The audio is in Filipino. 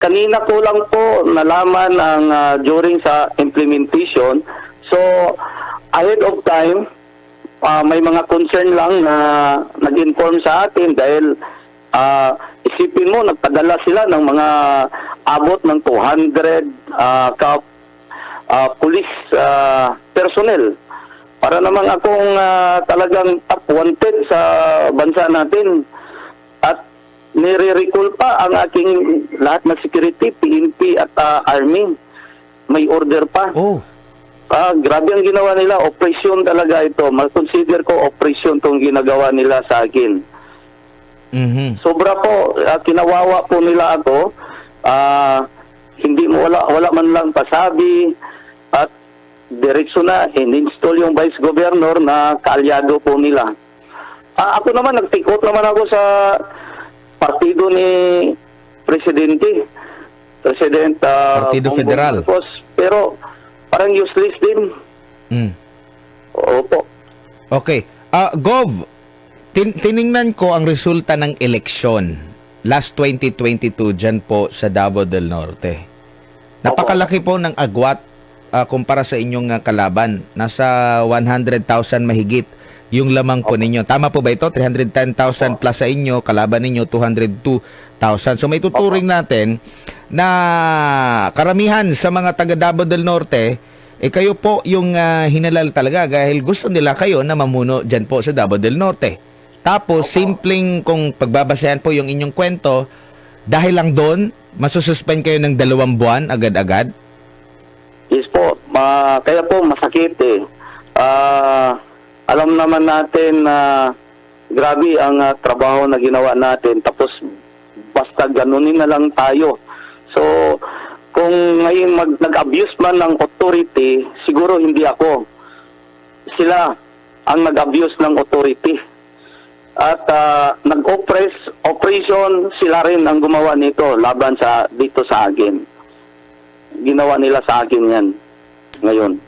Kanina ko lang po nalaman ang during sa implementation. So, ahead of time, may mga concern lang na nag-inform sa atin dahil isipin mo, nagpadala sila ng mga abot ng 200 police personnel. Para naman akong talagang top wanted sa bansa natin. At nire-recall pa ang aking lahat ng security, PNP at Army. May order pa. Oh. Grabe ang ginawa nila. Operation talaga ito. Consider ko operation itong ginagawa nila sa akin. Sobra po. Kinawawa po nila ako. Hindi mo wala man lang pasabi. At diretso na in-install yung Vice Governor na kaalyado po nila. Ako naman, nag-take-out naman ako sa partido ni President Partido Federal. Marcos, pero parang useless din. Opo. Okay. Gov, tiningnan ko ang resulta ng eleksyon last 2022 dyan po sa Davao del Norte. Napakalaki po ng agwat kumpara sa inyong kalaban. Nasa 100,000 mahigit yung lamang po ninyo. Tama po ba ito? 310,000 plus sa inyo, kalaban ninyo 202,000. So may tuturing natin na karamihan sa mga taga Davao del Norte, kayo po yung hinalal talaga dahil gusto nila kayo na mamuno dyan po sa Davao del Norte. Tapos, simpleng kung pagbabasehan po yung inyong kwento, dahil lang doon, masususpend kayo ng 2 buwan agad-agad? Yes po. Kaya po masakit eh. Alam naman natin na grabe ang trabaho na ginawa natin. Tapos basta ganunin na lang tayo. So, kung ngayon nag-abuse man ng authority, siguro hindi ako. Sila ang nag-abuse ng authority. At operation, sila rin ang gumawa nito laban dito sa akin. Ginawa nila sa akin yan ngayon.